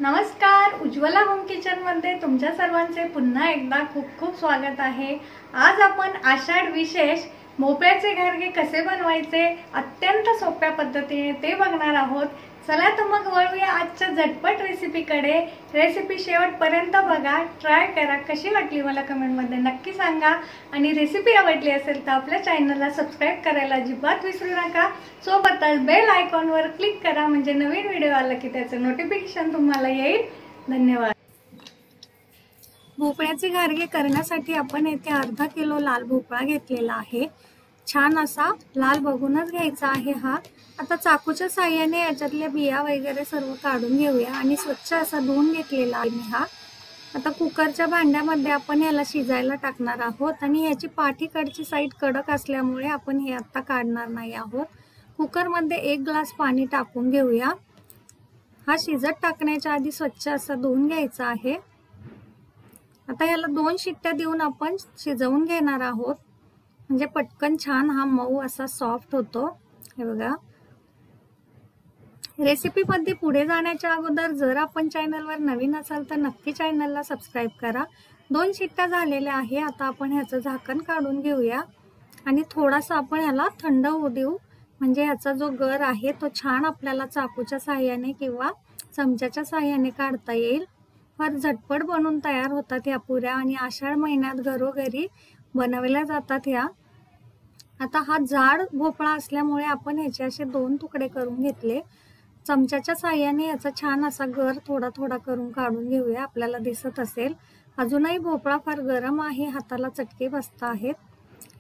नमस्कार, Ujjwala home kitchen मध्ये तुमच्या सर्वांचे पुन्हा एकदा खूप खूप स्वागत आहे। आज आपण आषाढ विशेष भोपळ्याचे घारगे कसे बनवायचे अत्यंत सोप्या पद्धतीने ते बघणार आहोत। चला तर मग वळूया आजच्या झटपट रेसिपीकडे। रेसिपी शेवटपर्यंत बघा, ट्राय करा, कशी वाटली मला कमेंट मध्ये नक्की सांगा आणि रेसिपी आवडली असेल तर आपल्या चॅनलला सबस्क्राइब करायला अजिबात विसरू नका। सोबतच बेल आयकॉनवर क्लिक करा म्हणजे नवीन व्हिडिओ आला की त्याचे नोटिफिकेशन तुम्हाला येईल। धन्यवाद। भोपळ्याचे घारगे करण्यासाठी आपण येथे अर्धा किलो लाल भोपळा घेतलेला आहे। छान असा लाल बघूनच घ्यायचा आहे हा। आता चाकूच्या साहाय्याने याच्यातल्या बिया वगैरे सर्व काढून घेऊया आणि स्वच्छ असा धुवून घेतलेला आहे मी हा। आता कुकरच्या भांड्यामध्ये आपण याला शिजायला टाकणार आहोत आणि याची पाठीकडची साईड कडक असल्यामुळे आपण हे आता काढणार नाही आहोत। कुकरमध्ये 1 ग्लास पाणी टाकून घेऊया। हा शिजत टाकण्याच्या आधी स्वच्छ असा धुवून घ्यायचा आहे। आता याला 2 शिट्ट्या देऊन आपण शिजवून घेणार आहोत म्हणजे पटकन छान हा मऊ असा सॉफ्ट होतो। हे बघा, रेसिपी मध्ये पुढे जाण्याच्या अगोदर जर आपण चॅनलवर नवीन असाल तर नक्की चॅनलला सबस्क्राइब करा। 2 शिट्ट्या झालेल्या आहे। आता आपण ह्याचं झाकण काढून घेऊया आणि थोडासा आपण ह्याला थंड होऊ देऊ म्हणजे ह्याचा जो गर आहे तो छान आपल्याला चाकूच्या साहाय्याने किंवा चमच्याच्या साहाय्याने काढता येईल। फार झटपट बनवून तयार होतात या पुऱ्या आणि आषाढ महिन्यात घरोघरी बनवल्या जातात या। आता हा जाड भोपळा असल्यामुळे आपण ह्याचे असे 2 तुकडे करून घेतले। चमच्याच्या साहाय्याने याचा छान असा गर थोडा थोडा करून काढून घेऊया। आपल्याला दिसत असेल अजूनही भोपळा फार गरम आहे, हाताला चटके बसत आहेत।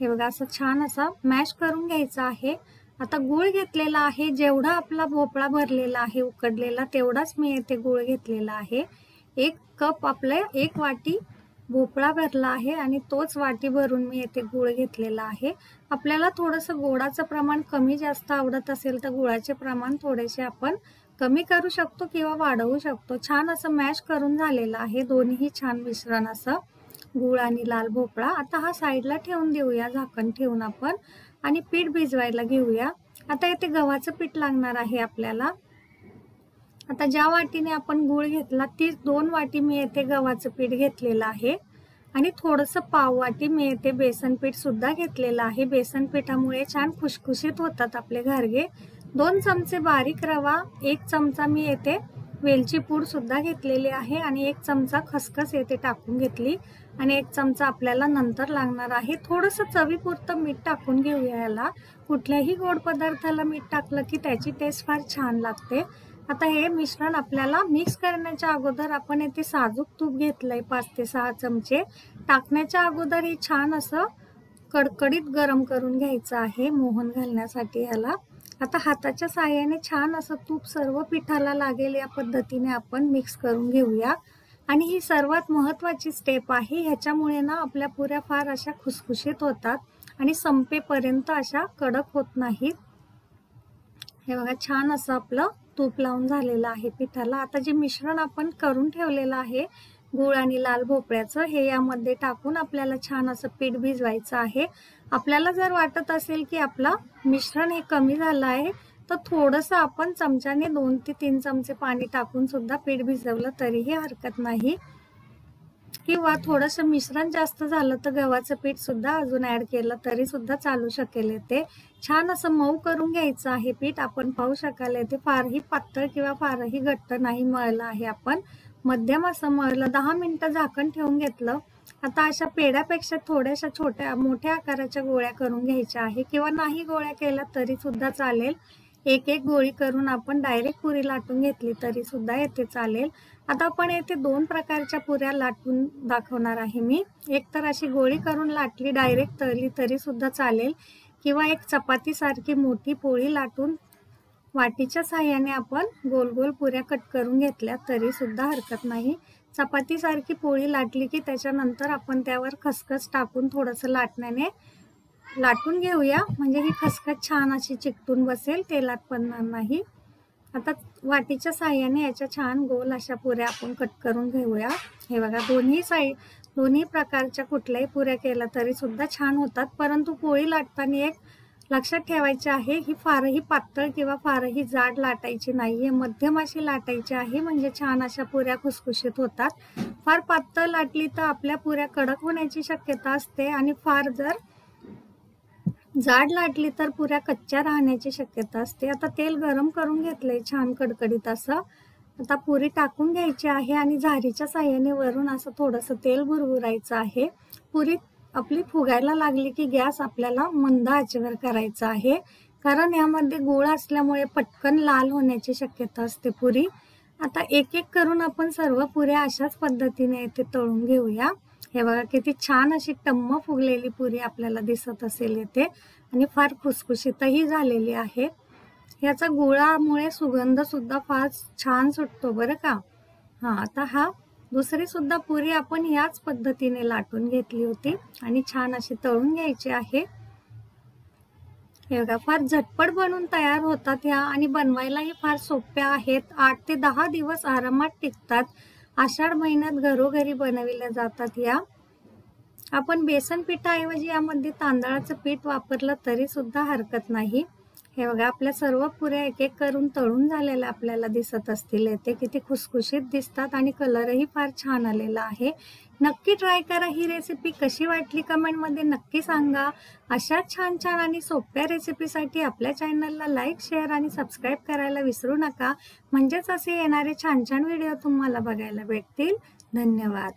हे बघा, असं छान असा मॅश करून घ्यायचा आहे। आता गूळ घेतलेला आहे, जेवढा आपला भोपळा भरलेला आहे उकडलेला तेवढाच मी येथे गूळ घेतलेला आहे। 1 कप आपले 1 वाटी भोपळा भरला आहे आणि तोच वाटी भरून मी येथे गूळ घेतलेला आहे। आपल्याला थोडंसं गोडाचं प्रमाण कमी जास्त आवडत असेल तर गुळाचे प्रमाण थोडेसे आपण कमी करू शकतो किंवा वाढवू शकतो। छान असं मॅश करून झालेलं आहे दोन्ही छान मिश्रण असं गूळ आणि लाल भोपळा। आता हा साईडला ठेवून देऊया झाकण ठेवून आपण आणि पीठ भिजवायला घेऊया। आता इथे गव्हाचं पीठ लागणार आहे आपल्याला। आता ज्या वाटीने आपण गूळ घेतला ती 2 वाटी मी येथे गव्हाचं पीठ घेतलेलं आहे आणि थोडंसं पाव वाटी मी येथे बेसन पीठ सुद्धा घेतलेलं आहे। बेसन पिठामुळे छान खुशखुशीत होतात आपले घारगे। 2 चमचे बारीक रवा, 1 चमचा मी येथे वेलची पूड सुद्धा घेतलेली आहे आणि 1 चमचा खसखस येथे टाकून घेतली आणि 1 चमचा आपल्याला नंतर लागणार आहे। थोडंसं चवीपुरतं मीठ टाकून घेऊया याला। कुठल्याही गोड पदार्थाला मीठ टाकलं की त्याची टेस्ट फार छान लागते। आता हे मिश्रण आपल्याला मिक्स करण्याच्या अगोदर आपण येथे साजूक तूप घेतलंय 5 ते 6 चमचे। टाकण्याच्या अगोदर हे छान असं कडकडीत गरम करून घ्यायचं आहे मोहन घालण्यासाठी ह्याला। आता हाताच्या साहाय्याने छान असं तूप सर्व पिठाला लागेल या पद्धतीने आपण मिक्स करून घेऊया आणि ही सर्वात महत्त्वाची स्टेप आहे। ह्याच्यामुळे ना आपल्या पुऱ्या फार अशा खुसखुशीत होतात आणि संपेपर्यंत अशा कडक होत नाहीत। हे बघा, छान असं आपलं तूप लावून झालेलं आहे पिठाला। आता जे मिश्रण आपण करून ठेवलेलं आहे गूळ आणि लाल भोपळ्याचं हे यामध्ये टाकून आपल्याला छान असं पीठ भिजवायचं आहे। आपल्याला जर वाटत असेल की आपलं मिश्रण हे कमी झालं आहे तर थोडंसं आपण चमच्याने 2 ते 3 चमचे पाणी टाकून सुद्धा पीठ भिजवलं तरीही हरकत नाही किंवा थोडंसं मिश्रण जास्त झालं तर गव्हाचं पीठ सुद्धा अजून ऍड केलं तरी सुद्धा चालू शकेल। ते छान असं मऊ करून घ्यायचं आहे पीठ। आपण पाहू शकाल ते फारही पातळ किंवा फारही घट्ट नाही मळलं आहे, आपण मध्यम असं मळलं। 10 मिनिटं झाकण ठेवून घेतलं। आता अशा पेढ्यापेक्षा थोड्याशा मोठ्या आकाराच्या गोळ्या करून घ्यायच्या आहे किंवा नाही गोळ्या केल्या तरी सुद्धा चालेल। 1-1 गोळी करून आपण डायरेक्ट पुरी लाटून घेतली तरी सुद्धा येथे चालेल। आता आपण येथे 2 प्रकारच्या पुऱ्या लाटून दाखवणार आहे मी। एक तर अशी गोळी करून लाटली डायरेक्ट तळली तरी सुद्धा चालेल किंवा एक चपाती सारखी मोठी पोळी लाटून वाटीच्या साहाय्याने आपण गोल गोल पुऱ्या कट करून घेतल्या तरी सुद्धा हरकत नाही। चपाती सारखी पोळी लाटली की त्याच्यानंतर आपण त्यावर खसखस टाकून थोडंसं लाटण्याने लाटून घेऊया म्हणजे ही खसखस छान अशी चिकटून बसेल, तेलात पडणार नाही। आता वाटीच्या साहाय्याने याच्या छान गोल अशा पुऱ्या आपण कट करून घेऊया। हे बघा, दोन्ही प्रकारच्या कुठल्याही पुऱ्या केल्या तरी सुद्धा छान होतात, परंतु पोळी लाटताना एक लक्षात ठेवायचे आहे, ही फारही पातळ किंवा फारही जाड लाटायची नाहीये, मध्यम अशी लाटायची आहे, म्हणजे छान अशा पुऱ्या खुसखुशीत होतात। फार पातळ लाटली तर आपल्या पुऱ्या कडक होण्याची शक्यता असते आणि फार जर जाड लाटली तर पुऱ्या कच्च्या राहण्याची शक्यता असते। आता तेल गरम करून घेतलंय छान कडकडीत असं। आता पुरी टाकून घ्यायची आहे आणि झारीच्या साह्याने वरून असं थोडंसं तेल भुरभुरायचं आहे। पुरी आपली फुगायला लागली की गॅस आपल्याला मंद आचेवर करायचा आहे, कारण यामध्ये गूळ असल्यामुळे पटकन लाल होण्याची शक्यता असते पुरी। आता एक एक करून आपण सर्व पुऱ्या अशाच पद्धतीने इथे तळून घेऊया। हे बघा किती छान अशी टम्म फुगलेली पुरी आपल्याला दिसत असेल इथे आणि फार खुसखुशीतही झालेली आहे। याचा गुळामुळे सुगंध सुद्धा फार छान सुटतो बरं का। आता दुसरी सुद्धा पुरी आपण याच पद्धतीने लाटून घेतली होती आणि छान अशी तळून घ्यायची आहे। हे बघा फार झटपट बनून तयार होतात ह्या आणि बनवायलाही फार सोप्या आहेत। 8 ते 10 दिवस आरामात टिकतात। आषाढ महिन्यात घरोघरी बनविल्या जातात या। आपण बेसन पिठाऐवजी यामध्ये तांदळाचं पीठ वापरलं तरी सुद्धा हरकत नाही। हे बघा आपल्या सर्व पुऱ्या एक एक करून तळून झालेल्या आपल्याला दिसत असतील, ते किती खुसखुशीत दिसतात आणि कलरही फार छान आलेला आहे। नक्की ट्राय करा ही रेसिपी, कशी वाटली कमेंटमध्ये नक्की सांगा। अशा छान छान आणि सोप्या रेसिपीसाठी आपल्या चॅनलला लाईक, शेअर आणि सबस्क्राईब करायला विसरू नका, म्हणजेच असे येणारे छान छान व्हिडिओ तुम्हाला बघायला भेटतील। धन्यवाद।